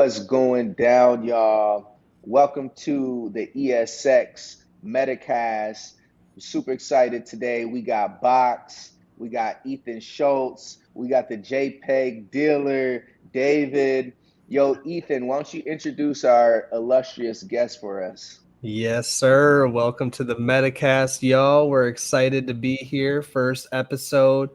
What's going down, y'all? Welcome to the ESX Metacast. We're super excited today. We got Box, we got Ethan Schultz, we got the JPEG dealer, David. Yo, Ethan, why don't you introduce our illustrious guest for us? Yes, sir. Welcome to the Metacast, y'all. We're excited to be here. First episode.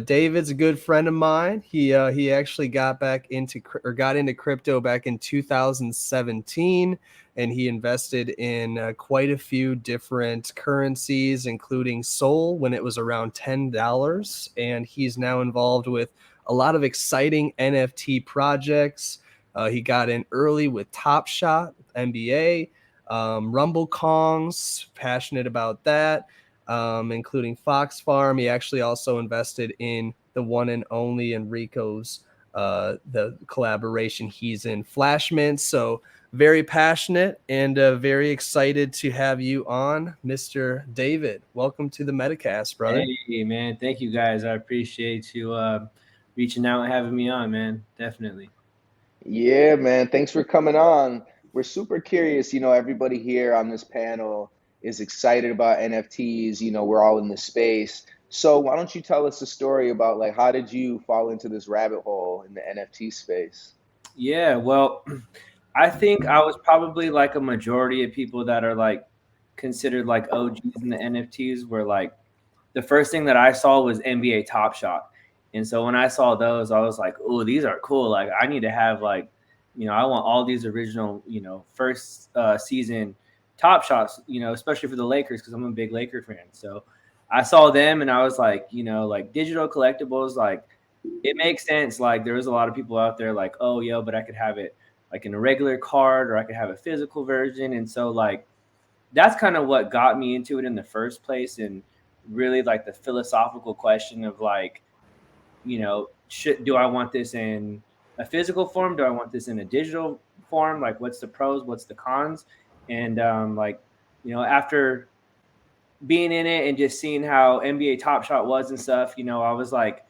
David's a good friend of mine. He actually got into crypto back in 2017, and he invested in quite a few different currencies, including Sol when it was around $10. And he's now involved with a lot of exciting NFT projects. He got in early with Top Shot, NBA. Rumble Kongs, passionate about that, including Fox Farm. He actually also invested in the one and only Enrico's, the collaboration he's in, Flashmint. So very passionate and very excited to have you on, Mr. David. Welcome to the Metacast, brother. Hey, man. Thank you, guys. I appreciate you reaching out and having me on, man. Definitely. Yeah, man. Thanks for coming on. We're super curious. Everybody here on this panel is excited about NFTs. We're all in the space. So why don't you tell us a story about like how did you fall into this rabbit hole in the NFT space? Yeah, well, I think I was probably like a majority of people that are like considered like OGs in the NFTs, where like the first thing that I saw was NBA Top Shot. And so when I saw those, I was like, oh, these are cool. Like I need to have like, I want all these original, first season Top Shots, especially for the Lakers because I'm a big Laker fan. So I saw them and I was like, like digital collectibles, like it makes sense. Like there was a lot of people out there like, oh, yo, but I could have it like in a regular card or I could have a physical version. And so like that's kind of what got me into it in the first place. And really like the philosophical question of like, do I want this in a physical form? Do I want this in a digital form? Like what's the pros? What's the cons? And after being in it and just seeing how NBA Top Shot was and stuff, I was like,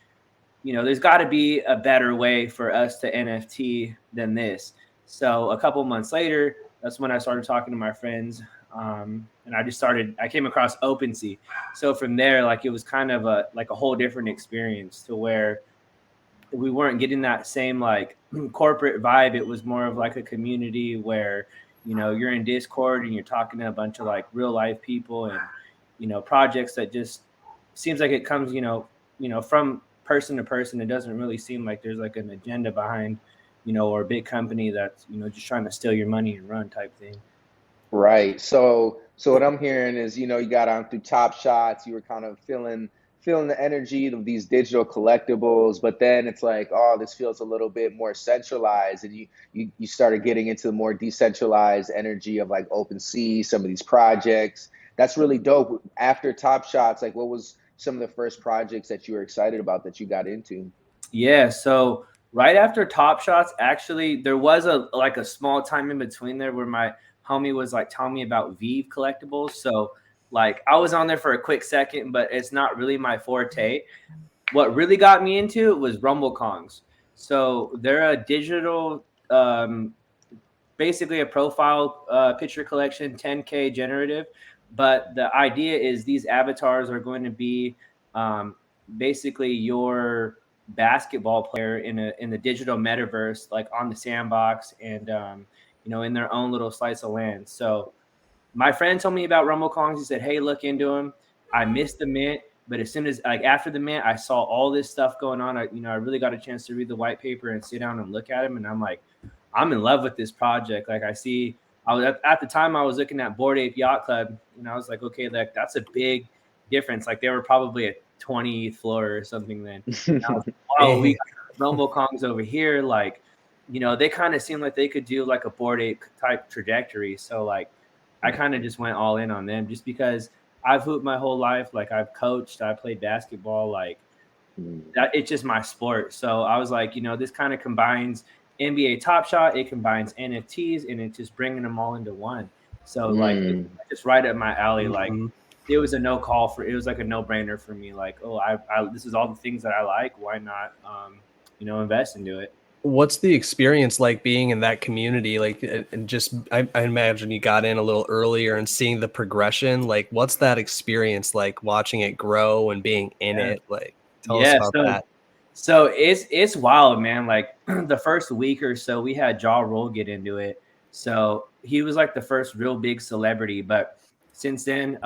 there's got to be a better way for us to NFT than this. So a couple months later, that's when I started talking to my friends. And I came across OpenSea. So from there, like it was kind of a whole different experience to where we weren't getting that same like corporate vibe. It was more of like a community where, you're in Discord and you're talking to a bunch of like real life people and, projects that just seems like it comes, from person to person. It doesn't really seem like there's like an agenda behind, or a big company that's, just trying to steal your money and run type thing. Right. So what I'm hearing is, you got on through Top Shots, you were kind of feeling the energy of these digital collectibles, but then it's like, oh, this feels a little bit more centralized, and you started getting into the more decentralized energy of like OpenSea, some of these projects. That's really dope. After Top Shots, like what was some of the first projects that you were excited about that you got into? Yeah, so right after Top Shots, actually, there was a small time in between there where my homie was like telling me about VEVE collectibles. So like I was on there for a quick second, but it's not really my forte. What really got me into it was Rumble Kongs. So they're a digital, basically a profile picture collection, 10K generative. But the idea is these avatars are going to be basically your basketball player in the digital metaverse, like on the sandbox and in their own little slice of land. So my friend told me about Rumble Kongs. He said, hey, look into them. I missed the mint, but as soon as like after the mint, I saw all this stuff going on. I really got a chance to read the white paper and sit down and look at them, and I'm like, I'm in love with this project. Like I was at the time I was looking at Bored Ape Yacht Club, and I was like, okay, like that's a big difference. Like they were probably a 20th floor or something then. And I was like, wow, we got Rumble Kongs over here. Like, they kind of seem like they could do like a Bored Ape type trajectory. So like I kind of just went all in on them just because I've hooped my whole life. Like I've coached, I played basketball, like that, it's just my sport. So I was like, this kind of combines NBA Top Shot, it combines NFTs, and it's just bringing them all into one. So like it's just right up my alley. Like it was a it was like a no brainer for me. Like, oh, I this is all the things that I like. Why not, invest into it? what's the experience like being in that community? Like, and just, I imagine you got in a little earlier and seeing the progression. Like, what's that experience like watching it grow and being in it? Like, tell us Yeah, about that. so it's wild, man. Like the first week or so, we had Ja Rule get into it. So he was like the first real big celebrity. But since then,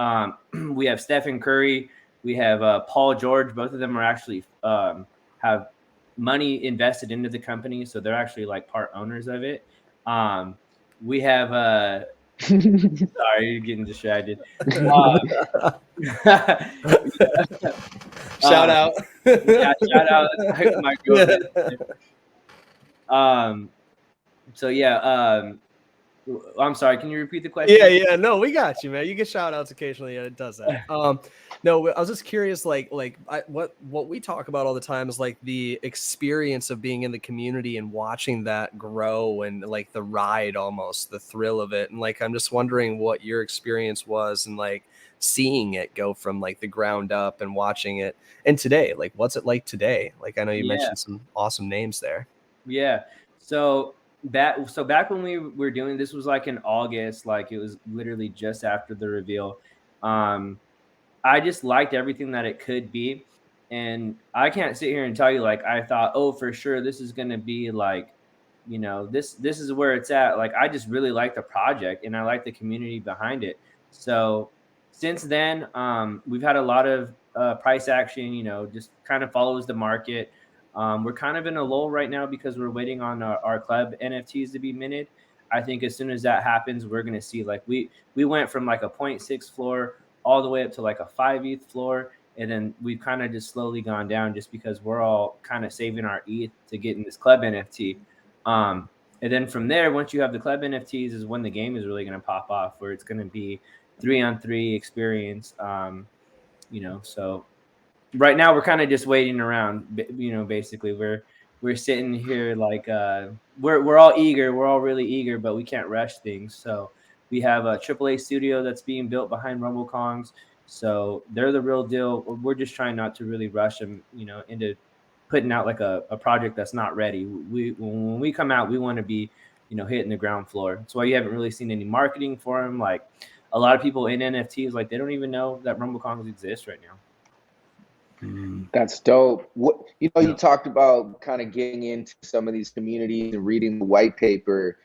we have Stephen Curry, we have Paul George. Both of them are actually have money invested into the company, so they're actually like part owners of it. We have sorry, you're getting distracted. Shout out. Yeah, shout out my girlfriend. So yeah, I'm sorry. Can you repeat the question? Yeah. No, we got you, man. You get shout outs occasionally. Yeah, it does that. No, I was just curious, what we talk about all the time is like the experience of being in the community and watching that grow and like the ride, almost the thrill of it. And like, I'm just wondering what your experience was and like seeing it go from like the ground up and watching it. And today, like, what's it like today? Like, I know you mentioned some awesome names there. Yeah. So back when we were doing this was like in August, like it was literally just after the reveal. I just liked everything that it could be. And I can't sit here and tell you like I thought, oh, for sure this is gonna be like, this is where it's at. Like I just really like the project and I like the community behind it. So since then, we've had a lot of price action, just kind of follows the market. We're kind of in a lull right now because we're waiting on our club NFTs to be minted. I think as soon as that happens, we're going to see like we went from like a 0.6 floor all the way up to like a 5 ETH floor. And then we've kind of just slowly gone down just because we're all kind of saving our ETH to get in this club NFT. And then from there, once you have the club NFTs is when the game is really going to pop off, where it's going to be 3-on-3 experience. So right now we're kind of just waiting around. Basically we're sitting here like we're all eager. We're all really eager, but we can't rush things. So we have a AAA studio that's being built behind Rumble Kongs. So they're the real deal. We're just trying not to really rush them, into putting out like a project that's not ready. When we come out, we want to be, hitting the ground floor. That's why you haven't really seen any marketing for them. Like a lot of people in NFTs, like they don't even know that Rumble Kongs exist right now. That's dope. You talked about kind of getting into some of these communities and reading the white paper.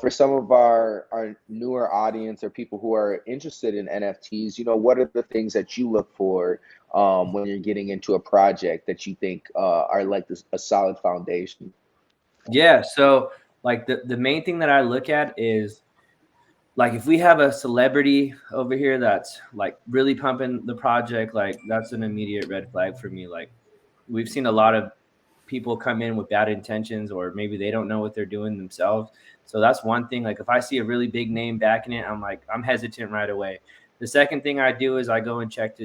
For some of our newer audience or people who are interested in NFTs, what are the things that you look for when you're getting into a project that you think are like a solid foundation? Yeah. So like the main thing that I look at is like if we have a celebrity over here that's like really pumping the project, like that's an immediate red flag for me. Like we've seen a lot of people come in with bad intentions, or maybe they don't know what they're doing themselves. So that's one thing. Like if I see a really big name backing it, I'm hesitant right away. The second thing I do is I go and check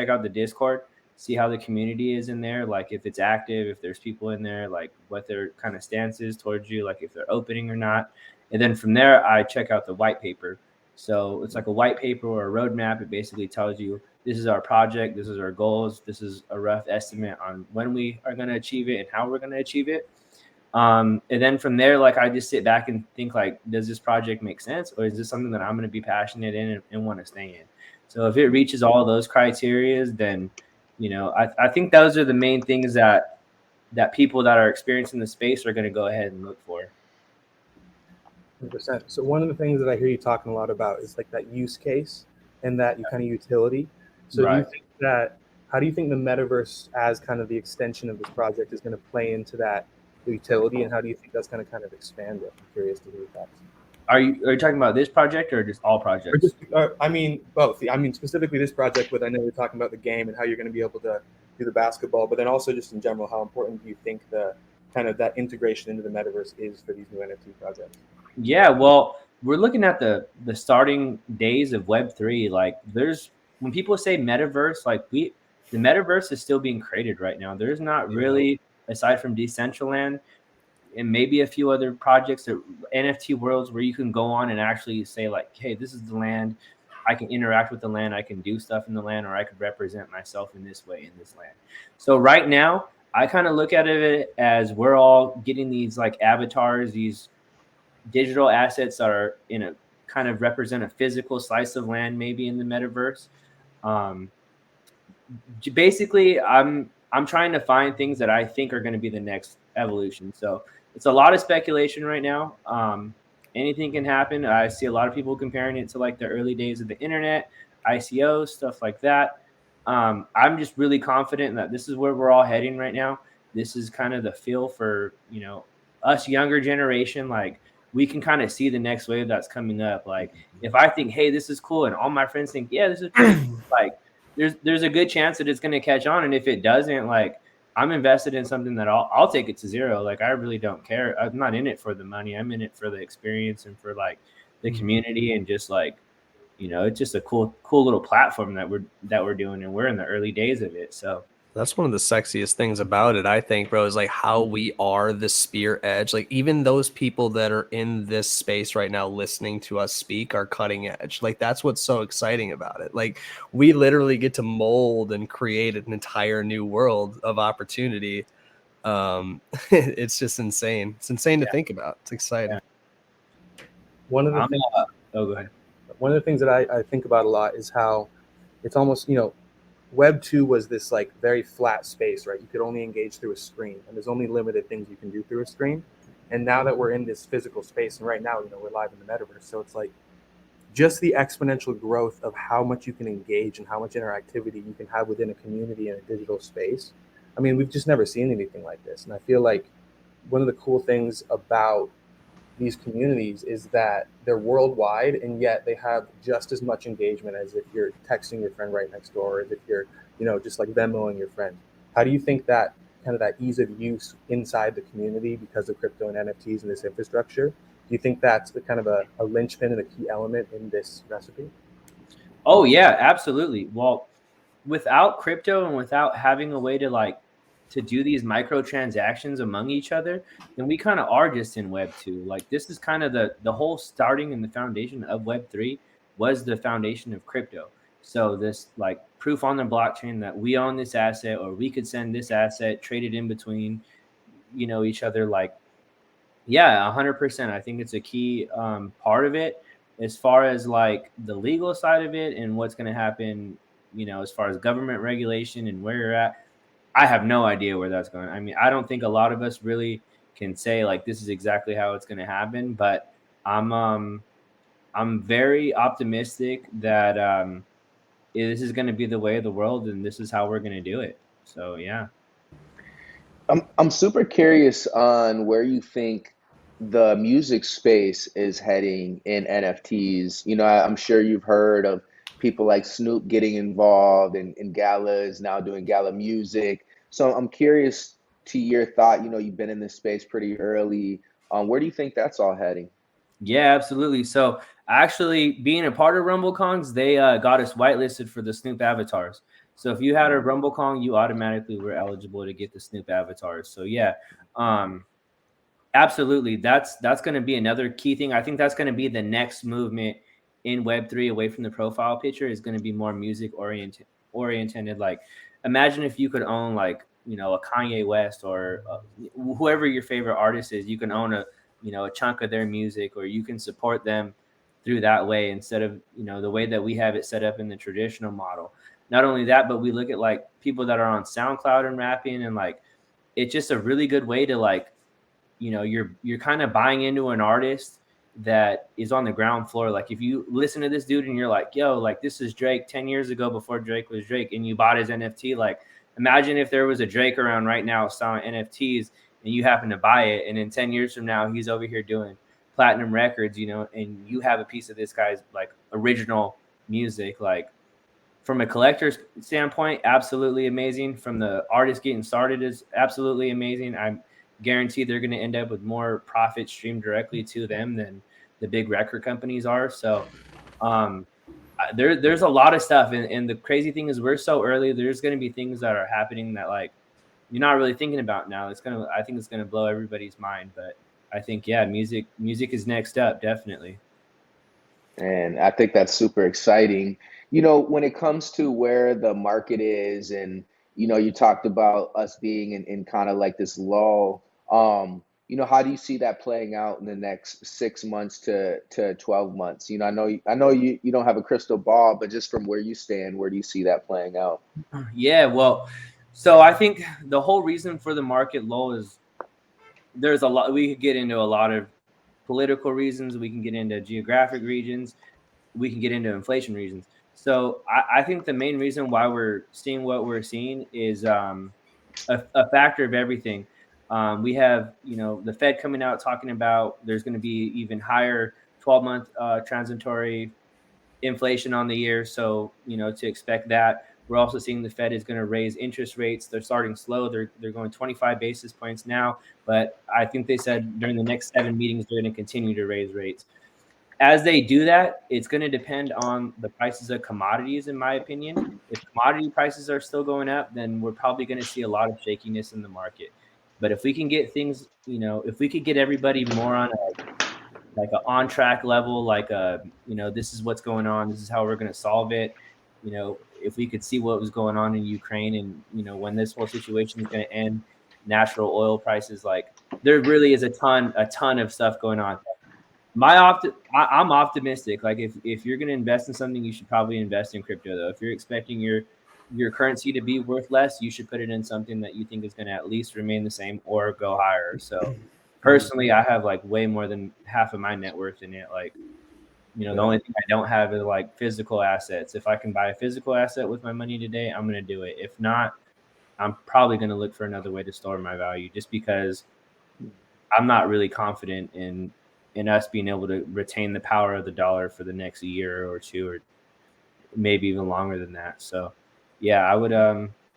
out the Discord, see how the community is in there. Like if it's active, if there's people in there, like what their kind of stance is towards you, like if they're opening or not. And then from there, I check out the white paper. So it's like a white paper or a roadmap. It basically tells you this is our project, this is our goals, this is a rough estimate on when we are going to achieve it and how we're going to achieve it. And then from there, like I just sit back and think like, does this project make sense, or is this something that I'm going to be passionate in and want to stay in? So if it reaches all those criteria, then I think those are the main things that people that are experiencing the space are going to go ahead and look for. 100%. So one of the things that I hear you talking a lot about is like that use case and that kind of utility. So Right. how do you think the metaverse as kind of the extension of this project is going to play into that utility, and how do you think that's going to kind of expand it? I'm curious to hear your thoughts. Are you talking about this project or just all projects? I mean, both. I mean, specifically this project, but I know you're talking about the game and how you're going to be able to do the basketball, but then also just in general, how important do you think the kind of that integration into the metaverse is for these new NFT projects? Yeah, well, we're looking at the starting days of Web3. Like when people say metaverse, like the metaverse is still being created right now. There's not really, aside from Decentraland and maybe a few other projects or NFT worlds where you can go on and actually say like, hey, this is the land. I can interact with the land. I can do stuff in the land, or I could represent myself in this way in this land. So right now, I kind of look at it as we're all getting these like avatars, these digital assets that are in a kind of represent a physical slice of land, maybe in the metaverse. Um, Basically, I'm trying to find things that I think are going to be the next evolution. So it's a lot of speculation right now. Anything can happen. I see a lot of people comparing it to like the early days of the internet, ICO, stuff like that. I'm just really confident that this is where we're all heading right now. This is kind of the feel for, us younger generation. Like, we can kind of see the next wave that's coming up. Like, if I think, hey, this is cool, and all my friends think, yeah, this is pretty cool, like, there's a good chance that it's going to catch on. And if it doesn't, like, I'm invested in something that I'll take it to zero. Like, I really don't care. I'm not in it for the money. I'm in it for the experience and for like the community, and just like, it's just a cool little platform that we're doing, and we're in the early days of it. So that's one of the sexiest things about it, I think, bro, is like how we are the spear edge. Like, even those people that are in this space right now listening to us speak are cutting edge. Like, that's what's so exciting about it. Like, we literally get to mold and create an entire new world of opportunity. It's just insane. It's insane to think about. It's exciting. Yeah. One of the things, go ahead. One of the things that I think about a lot is how it's almost, Web 2 was this like very flat space, right? You could only engage through a screen, and there's only limited things you can do through a screen. And now that we're in this physical space, and right now, we're live in the metaverse, so it's like just the exponential growth of how much you can engage and how much interactivity you can have within a community in a digital space. I mean, we've just never seen anything like this. And I feel like one of the cool things about these communities is that they're worldwide, and yet they have just as much engagement as if you're texting your friend right next door, or as if you're, just like Venmoing your friend. How do you think that kind of that ease of use inside the community because of crypto and NFTs and this infrastructure, do you think that's the kind of a linchpin and a key element in this recipe? Oh yeah, absolutely. Well, without crypto and without having a way to do these microtransactions among each other, then we kind of are just in Web 2. Like, this is kind of the whole starting and the foundation of Web 3 was the foundation of crypto. So this like proof on the blockchain that we own this asset, or we could send this asset, trade it in between, each other. Like, yeah, 100%. I think it's a key part of it. As far as like the legal side of it and what's going to happen, as far as government regulation and where you're at, I have no idea where that's going. I mean, I don't think a lot of us really can say like this is exactly how it's going to happen, but I'm very optimistic that this is going to be the way of the world, and this is how we're going to do it. So yeah. I'm super curious on where you think the music space is heading in NFTs. I'm sure you've heard of people like Snoop getting involved in galas, now doing gala music. So I'm curious to your thought. You've been in this space pretty early. Where do you think that's all heading? Yeah, absolutely. So actually, being a part of RumbleCons, they got us whitelisted for the Snoop avatars. So if you had a RumbleCon, you automatically were eligible to get the Snoop avatars. So yeah, absolutely. That's going to be another key thing. I think that's going to be the next movement in Web3 away from the profile picture, is going to be more music oriented. Like, imagine if you could own like, a Kanye West, or whoever your favorite artist is, you can own a chunk of their music, or you can support them through that way, instead of, the way that we have it set up in the traditional model. Not only that, but we look at like people that are on SoundCloud and rapping, and like, it's just a really good way to like, you're kind of buying into an artist that is on the ground floor. Like, if you listen to this dude and you're like, yo, like, this is Drake 10 years ago before Drake was Drake, and you bought his NFT, like, imagine if there was a Drake around right now selling NFTs and you happen to buy it, and in 10 years from now, he's over here doing platinum records, and you have a piece of this guy's like original music. Like, from a collector's standpoint, absolutely amazing. From the artist getting started, is absolutely amazing. I'm guaranteed they're going to end up with more profit streamed directly to them than the big record companies are. So there's a lot of stuff. And the crazy thing is, we're so early. There's going to be things that are happening that like you're not really thinking about now. I think it's going to blow everybody's mind. But I think, yeah, music is next up, definitely. And I think that's super exciting. When it comes to where the market is, and you talked about us being in kind of like this lull. How do you see that playing out in the next 6 months to 12 months? I know you don't have a crystal ball, but just from where you stand, where do you see that playing out? Yeah, well, so I think the whole reason for the market lull is there's a lot. We could get into a lot of political reasons. We can get into geographic regions. We can get into inflation reasons. So I think the main reason why we're seeing what we're seeing is a factor of everything. We have, the Fed coming out talking about there's going to be even higher 12-month transitory inflation on the year. So, to expect that. We're also seeing the Fed is going to raise interest rates. They're starting slow. They're going 25 basis points now, but I think they said during the next 7 meetings they're going to continue to raise rates. As they do that, it's going to depend on the prices of commodities, in my opinion. If commodity prices are still going up, then we're probably going to see a lot of shakiness in the market. But if we can get things, if we could get everybody more on like an on track level, like this is what's going on, this is how we're going to solve it. If we could see what was going on in Ukraine, and when this whole situation is going to end, natural oil prices, like there really is a ton of stuff going on. I'm optimistic. Like if you're going to invest in something, you should probably invest in crypto, though. If you're expecting your currency to be worth less, you should put it in something that you think is going to at least remain the same or go higher. So personally, I have like way more than half of my net worth in it. Like, the only thing I don't have is like physical assets. If I can buy a physical asset with my money today, I'm going to do it. If not, I'm probably going to look for another way to store my value, just because I'm not really confident in us being able to retain the power of the dollar for the next year or two, or maybe even longer than that. So yeah, I would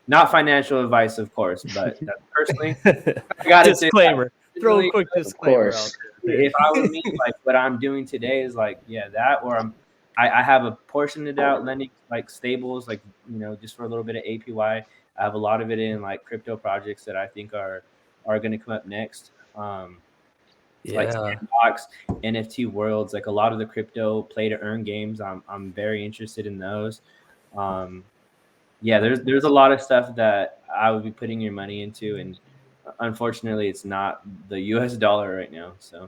not financial advice, of course, but personally, I got disclaimer. Throw a quick disclaimer out there. If I were me, like what I'm doing today is like, that, or I have a portion of that lending like stables, like, just for a little bit of APY. I have a lot of it in like crypto projects that I think are going to come up next. Like Sandbox, NFT worlds, like a lot of the crypto play to earn games. I'm very interested in those. There's a lot of stuff that I would be putting your money into, and unfortunately it's not the US dollar right now. So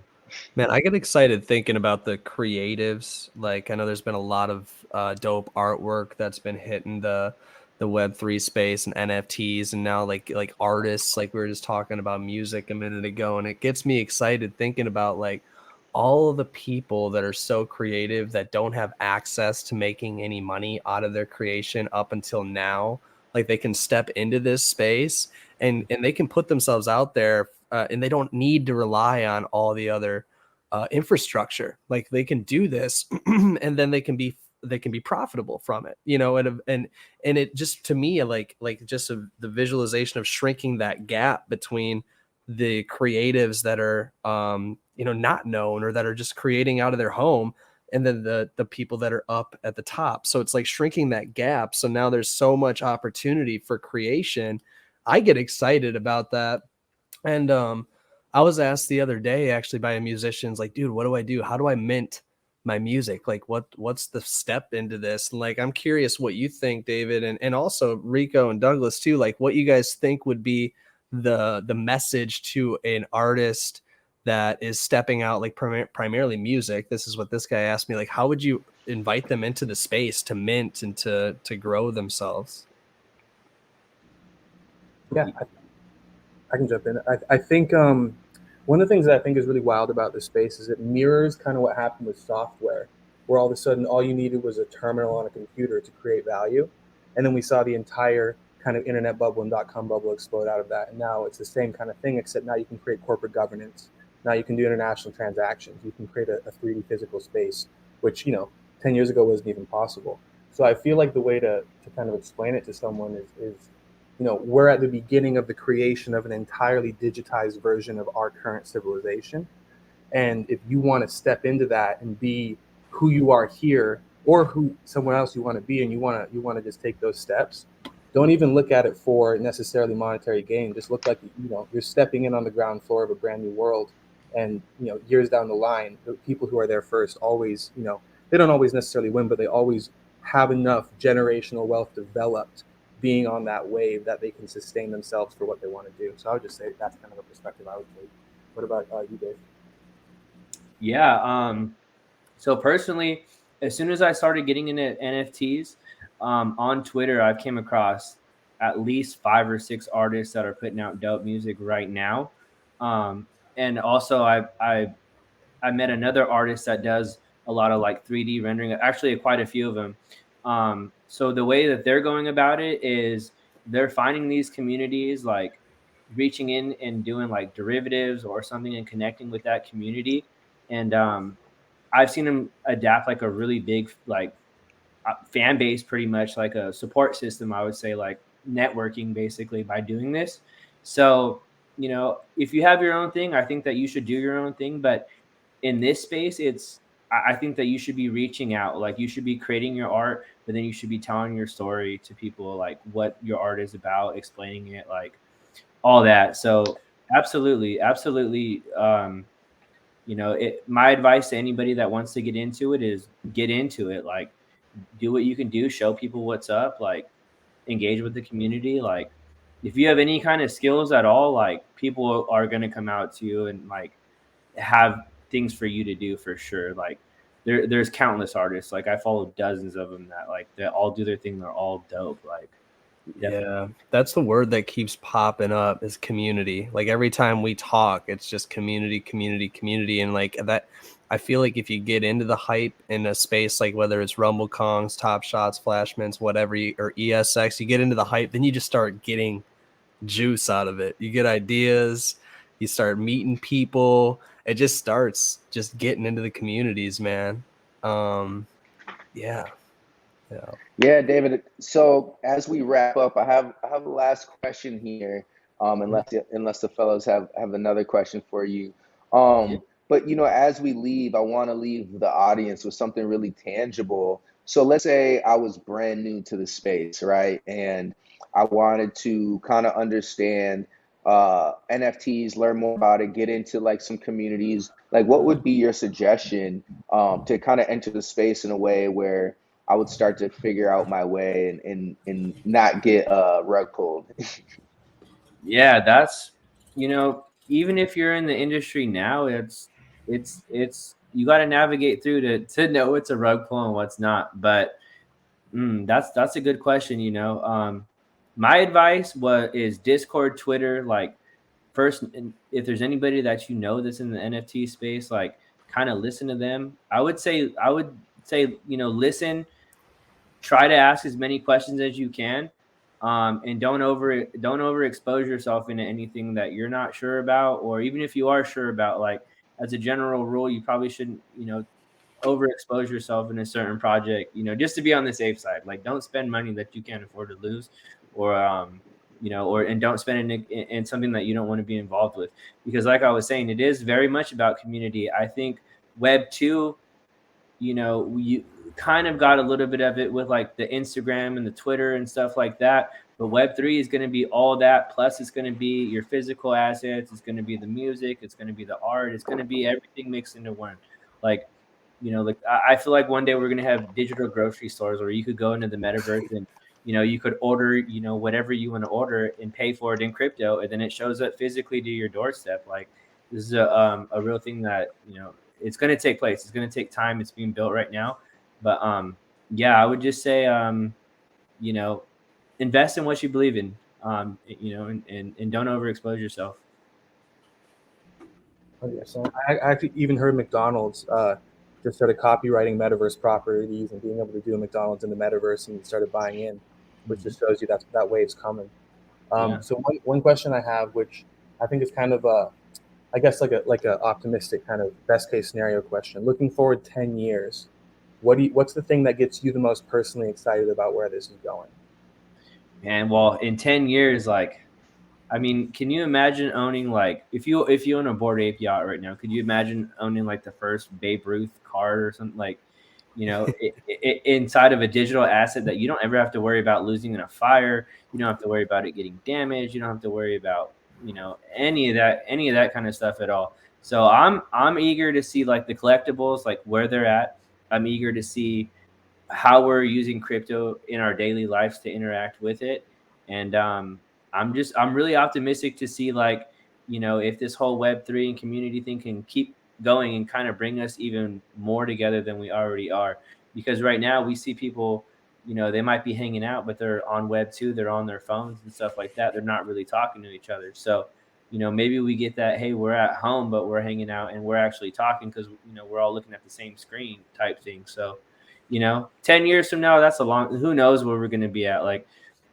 man, I get excited thinking about the creatives. Like I know there's been a lot of dope artwork that's been hitting the Web3 space and NFTs, and now like artists, like we were just talking about music a minute ago, and it gets me excited thinking about like all of the people that are so creative that don't have access to making any money out of their creation up until now. Like they can step into this space and they can put themselves out there, and they don't need to rely on all the other infrastructure. Like they can do this and then they can be profitable from it, and it just, to me, like just the visualization of shrinking that gap between the creatives that are not known, or that are just creating out of their home, and then the people that are up at the top. So it's like shrinking that gap. So now there's so much opportunity for creation. I get excited about that. And I was asked the other day actually by a musician's like, dude, what do I do? How do I mint my music? Like what's the step into this? And like, I'm curious what you think, David, and also Rico and Douglas too, like what you guys think would be the message to an artist that is stepping out, like primarily music. This is what this guy asked me, like, how would you invite them into the space to mint and to grow themselves? Yeah, I can jump in. I think one of the things that I think is really wild about this space is it mirrors kind of what happened with software, where all of a sudden all you needed was a terminal on a computer to create value. And then we saw the entire kind of internet bubble and .com bubble explode out of that. And now it's the same kind of thing, except now you can create corporate governance. Now you can do international transactions. You can create a 3D physical space, which, 10 years ago wasn't even possible. So I feel like the way to kind of explain it to someone is we're at the beginning of the creation of an entirely digitized version of our current civilization. And if you want to step into that and be who you are here, or who somewhere else you want to be, and you want to just take those steps, don't even look at it for necessarily monetary gain. Just look like, you're stepping in on the ground floor of a brand new world. And, years down the line, the people who are there first always, they don't always necessarily win, but they always have enough generational wealth developed being on that wave that they can sustain themselves for what they want to do. So I would just say that's kind of a perspective I would take. What about you, Dave? Yeah. So personally, as soon as I started getting into NFTs, on Twitter, I've came across at least 5 or 6 artists that are putting out dope music right now. Um, and also, I met another artist that does a lot of like 3D rendering. Actually, quite a few of them. So the way that they're going about it is they're finding these communities, like reaching in and doing like derivatives or something and connecting with that community. And I've seen them adapt like a really big like fan base, pretty much like a support system. I would say like networking basically by doing this. So if you have your own thing, I think that you should do your own thing. But in this space, I think that you should be reaching out. Like you should be creating your art, but then you should be telling your story to people, like what your art is about, explaining it, like all that. So absolutely, absolutely. My advice to anybody that wants to get into it is get into it. Like do what you can do, show people what's up, like engage with the community. Like if you have any kind of skills at all, like people are going to come out to you and like have things for you to do for sure. Like there's countless artists. Like I follow dozens of them that like they all do their thing. They're all dope. Like definitely. Yeah, that's the word that keeps popping up is community. Like every time we talk, it's just community, community, community. And like that, I feel like if you get into the hype in a space, like whether it's Rumble Kongs, Top Shots, Flashmans, whatever, or ESX, you get into the hype, then you just start getting juice out of it. You get ideas, you start meeting people. It just starts just getting into the communities, man. Yeah. Yeah, David. So as we wrap up, I have a last question here. Unless the fellows have another question for you. But as we leave, I want to leave the audience with something really tangible. So let's say I was brand new to the space, right? And I wanted to kind of understand NFTs, learn more about it, get into like some communities. Like, what would be your suggestion to kind of enter the space in a way where I would start to figure out my way and not get rug pulled? Yeah, that's even if you're in the industry now, it's you got to navigate through to know what's a rug pull and what's not. But that's a good question. My advice is Discord, Twitter. Like first, if there's anybody that that's in the NFT space, like kind of listen to them. I would say listen, try to ask as many questions as you can, and don't overexpose yourself into anything that you're not sure about, or even if you are sure about. Like as a general rule, you probably shouldn't overexpose yourself in a certain project, just to be on the safe side. Like don't spend money that you can't afford to lose, or and don't spend it in something that you don't want to be involved with, because like I was saying, it is very much about community. I think Web 2, we kind of got a little bit of it with like the Instagram and the Twitter and stuff like that. But Web3 is going to be all that. Plus, it's going to be your physical assets. It's going to be the music. It's going to be the art. It's going to be everything mixed into one. Like, like I feel like one day we're going to have digital grocery stores where you could go into the metaverse and, you could order, whatever you want to order and pay for it in crypto. And then it shows up physically to your doorstep. Like this is a real thing that, it's going to take place. It's going to take time. It's being built right now. But yeah, I would just say, invest in what you believe in, and don't overexpose yourself. Oh, yeah, so I actually even heard McDonald's just started copywriting metaverse properties and being able to do a McDonald's in the metaverse and started buying in, which just shows you that wave's coming. Yeah. So one question I have, which I think is kind of I guess like a optimistic kind of best case scenario question. Looking forward 10 years, what's the thing that gets you the most personally excited about where this is going? And well, in 10 years, like, I mean, can you imagine owning, like, if you own a Bored Ape yacht right now, could you imagine owning like the first Babe Ruth card or something, like, inside of a digital asset that you don't ever have to worry about losing in a fire. You don't have to worry about it getting damaged. You don't have to worry about, any of that kind of stuff at all. So I'm eager to see like the collectibles, like where they're at. I'm eager to see how we're using crypto in our daily lives to interact with it. And I'm really optimistic to see, like, if this whole Web3 and community thing can keep going and kind of bring us even more together than we already are. Because right now we see people, they might be hanging out, but they're on Web2, they're on their phones and stuff like that. They're not really talking to each other. So, maybe we get that, hey, we're at home, but we're hanging out and we're actually talking because, we're all looking at the same screen type thing. So, 10 years from now, that's who knows where we're going to be at. Like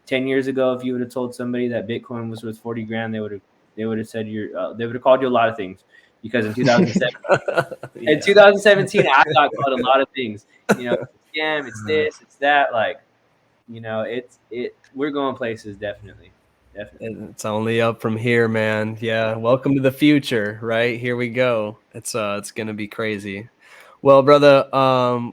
10 years ago, if you would have told somebody that Bitcoin was worth 40 grand, they would have said they would have called you a lot of things, because in 2017, in 2017, I got called a lot of things, scam, it's this, it's that. Like, we're going places. Definitely. It's only up from here, man. Yeah. Welcome to the future, right? Here we go. It's going to be crazy. Well, brother,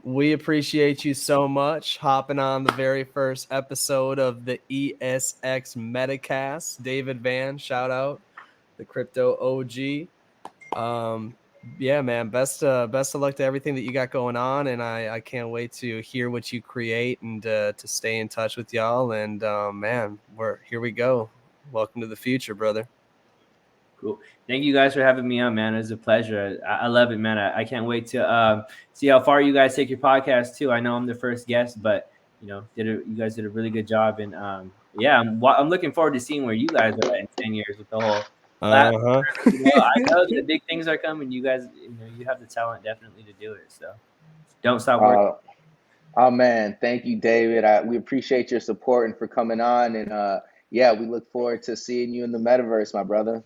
we appreciate you so much hopping on the very first episode of the ESX Metacast. David Vann, shout out, the crypto OG. Yeah, man, best of luck to everything that you got going on, and I can't wait to hear what you create and to stay in touch with y'all. And man, here we go. Welcome to the future, brother. Cool. Thank you guys for having me on, man. It was a pleasure. I love it, man. I can't wait to see how far you guys take your podcast too. I know I'm the first guest, but you guys did a really good job. And yeah, I'm looking forward to seeing where you guys are at in 10 years with the whole platform. I know the big things are coming. You guys, you have the talent definitely to do it. So don't stop working. Oh man, thank you, David. We appreciate your support and for coming on. And yeah, we look forward to seeing you in the metaverse, my brother.